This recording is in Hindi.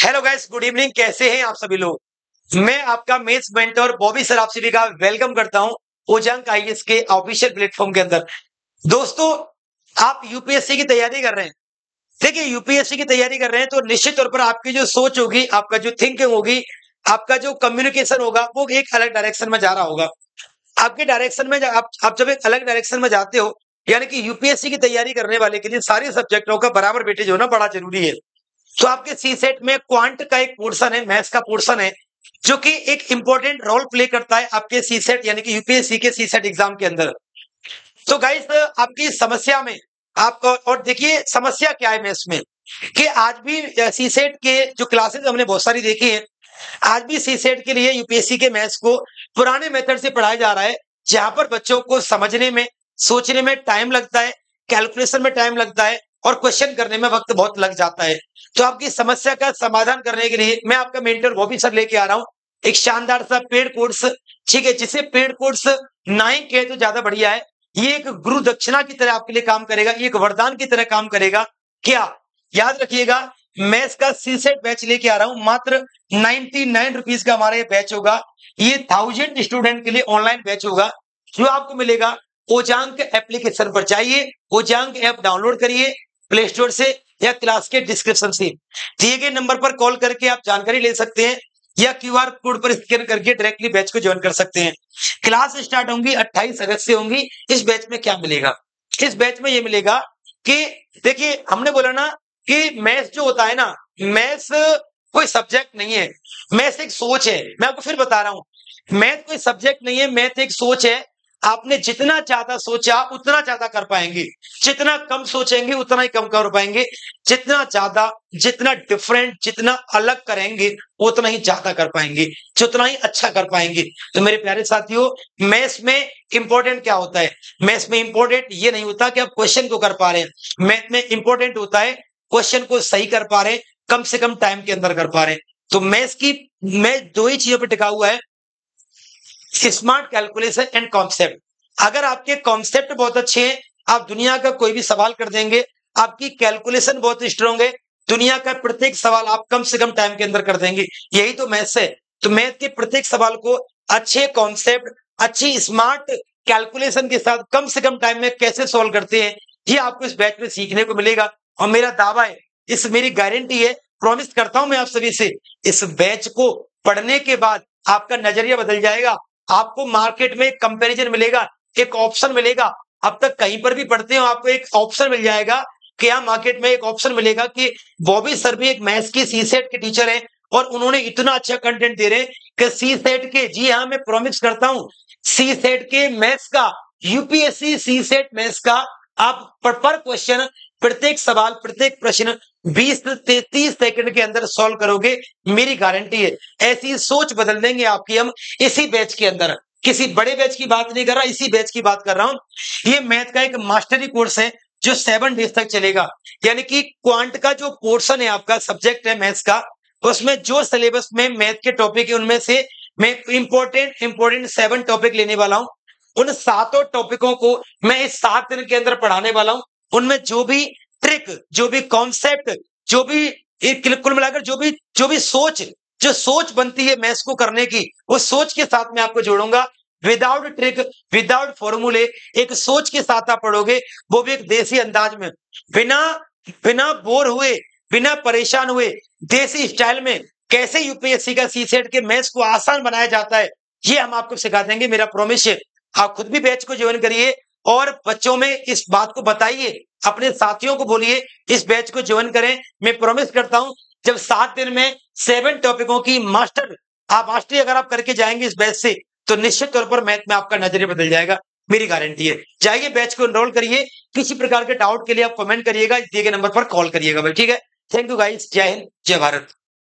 Hello guys, good evening. कैसे हैं आप सभी लोग। मैं आपका मेथ्स मेंटर बॉबी सर आप सभी का वेलकम करता हूं ओजंक आईएएस के ऑफिशियल प्लेटफॉर्म के अंदर। दोस्तों, आप यूपीएससी की तैयारी कर रहे हैं। देखिए, यूपीएससी की तैयारी कर रहे हैं तो निश्चित तौर पर आपकी जो सोच होगी, आपका जो थिंकिंग होगी, आपका जो कम्युनिकेशन होगा, वो एक अलग डायरेक्शन में जा रहा होगा। आपके डायरेक्शन में आप जब एक अलग डायरेक्शन में जाते हो, यानी कि यूपीएससी की तैयारी करने वाले के लिए सारे सब्जेक्टों का बराबर वेटेज होना बड़ा जरूरी है। तो आपके सी सेट में क्वांट का एक पोर्शन है, मैथ्स का पोर्शन है, जो कि एक इंपॉर्टेंट रोल प्ले करता है आपके सी सेट यानी कि यूपीएससी के सी सेट एग्जाम के अंदर। तो गाइस, आपकी समस्या में आपको और देखिए समस्या क्या है मैथ्स में कि आज भी सी सेट के जो क्लासेस हमने बहुत सारी देखी है, आज भी सी सेट के लिए यूपीएससी के मैथ्स को पुराने मेथड से पढ़ाया जा रहा है, जहां पर बच्चों को समझने में, सोचने में टाइम लगता है, कैलकुलेशन में टाइम लगता है और क्वेश्चन करने में वक्त बहुत लग जाता है। तो आपकी समस्या का समाधान करने के लिए मैं आपका मेंटर बॉबी सर लेके आ रहा हूँ एक शानदार सा पेड कोर्स। ठीक है, जिसे पेड कोर्स ना ही कहे तो ज्यादा बढ़िया है। ये एक गुरु दक्षिणा की तरह आपके लिए काम करेगा, ये एक वरदान की तरह काम करेगा। क्या याद रखिएगा, मैथ्स का सी सेट बैच लेके आ रहा हूं, मात्र 99 रुपीज का हमारा ये बैच होगा। ये 1000 स्टूडेंट के लिए ऑनलाइन बैच होगा, जो आपको मिलेगा ओजांक एप्लीकेशन पर। जाइए, ओजांक ऐप डाउनलोड करिए प्ले स्टोर से या क्लास के डिस्क्रिप्शन से दिए गए नंबर पर कॉल करके आप जानकारी ले सकते हैं, या क्यूआर कोड पर स्कैन करके डायरेक्टली बैच को ज्वाइन कर सकते हैं। क्लास स्टार्ट होंगी 28 अगस्त से होंगी। इस बैच में क्या मिलेगा, इस बैच में ये मिलेगा कि देखिए, हमने बोला ना कि मैथ्स जो होता है ना, मैथ्स कोई सब्जेक्ट नहीं है, मैथ्स एक सोच है। मैं आपको फिर बता रहा हूं, मैथ कोई सब्जेक्ट नहीं है, मैथ एक सोच है। आपने जितना ज्यादा सोचा उतना ज्यादा कर पाएंगे, जितना कम सोचेंगे उतना ही कम कर पाएंगे, जितना ज्यादा, जितना डिफरेंट, जितना अलग करेंगे उतना ही ज्यादा कर पाएंगे, जितना ही अच्छा कर पाएंगे। तो मेरे प्यारे साथियों, मैथ्स में इंपॉर्टेंट क्या होता है? मैथ्स में इंपॉर्टेंट ये नहीं होता कि आप क्वेश्चन को कर पा रहे हैं, मैथ में इंपॉर्टेंट होता है क्वेश्चन को सही कर पा रहे हैं, कम से कम टाइम के अंदर कर पा रहे हैं। तो मैथ्स दो ही चीजों पर टिका हुआ है, स्मार्ट कैलकुलेशन एंड कॉन्सेप्ट। अगर आपके कॉन्सेप्ट बहुत अच्छे हैं, आप दुनिया का कोई भी सवाल कर देंगे। आपकी कैलकुलेशन बहुत स्ट्रांग है, दुनिया का प्रत्येक सवाल आप कम से कम टाइम के अंदर कर देंगे। यही तो मैथ्स है। तो मैथ के प्रत्येक सवाल को अच्छे कॉन्सेप्ट, अच्छी स्मार्ट कैलकुलेशन के साथ कम से कम टाइम में कैसे सॉल्व करते हैं, ये आपको इस बैच में सीखने को मिलेगा। और मेरा दावा है, इस मेरी गारंटी है, प्रॉमिस करता हूं मैं आप सभी से, इस बैच को पढ़ने के बाद आपका नजरिया बदल जाएगा। आपको मार्केट में कंपैरिजन मिलेगा, एक ऑप्शन मिलेगा। अब तक कहीं पर भी पढ़ते हो, आपको एक ऑप्शन मिल जाएगा कि यहाँ मार्केट में एक ऑप्शन मिलेगा कि बॉबी सर भी एक मैथ्स की सी सेट के टीचर हैं और उन्होंने इतना अच्छा कंटेंट दे रहे हैं कि सी सेट के, जी हाँ, मैं प्रॉमिस करता हूं, सी सेट के मैथ्स का, यूपीएससी सी सेट मैथ्स का आप पर क्वेश्चन, प्रत्येक सवाल, प्रत्येक प्रश्न 20 से 30 सेकंड के अंदर सॉल्व करोगे, मेरी गारंटी है। ऐसी सोच बदल देंगे आपकी हम इसी बैच के अंदर। किसी बड़े बैच की बात नहीं कर रहा, इसी बैच की बात कर रहा हूं। ये मैथ का एक मास्टरी कोर्स है जो 7 डेज तक चलेगा। यानी कि क्वांट का जो पोर्शन है, आपका सब्जेक्ट है मैथ्स का, उसमें जो सिलेबस में मैथ के टॉपिक है उनमें से मैं इंपोर्टेंट 7 टॉपिक लेने वाला हूं। उन 7 टॉपिकों को मैं इस 7 दिन के अंदर पढ़ाने वाला हूं। उनमें जो भी ट्रिक, जो भी कॉन्सेप्ट, जो भी कुल मिलाकर जो भी सोच बनती है मैथ्स को करने की, उस सोच के साथ मैं आपको जोड़ूंगा। विदाउट ट्रिक, विदाउट फॉर्मूले, एक सोच के साथ आप पढ़ोगे, वो भी एक देसी अंदाज में, बिना बिना बोर हुए, बिना परेशान हुए, देसी स्टाइल में कैसे यूपीएससी का सी सेट के मैथ्स को आसान बनाया जाता है, ये हम आपको सिखा देंगे, मेरा प्रॉमिस है। आप खुद भी बैच को ज्वाइन करिए और बच्चों में इस बात को बताइए, अपने साथियों को बोलिए इस बैच को ज्वाइन करें। मैं प्रॉमिस करता हूं, जब 7 दिन में 7 टॉपिकों की मास्टरी अगर आप करके जाएंगे इस बैच से, तो निश्चित तौर पर मैथ में आपका नजरिया बदल जाएगा, मेरी गारंटी है। जाइए, बैच को एनरोल करिए। किसी प्रकार के डाउट के लिए आप कमेंट करिएगा, दिए गए नंबर पर कॉल करिएगा भाई, ठीक है। थैंक यू गाइस, जय हिंद, जय भारत।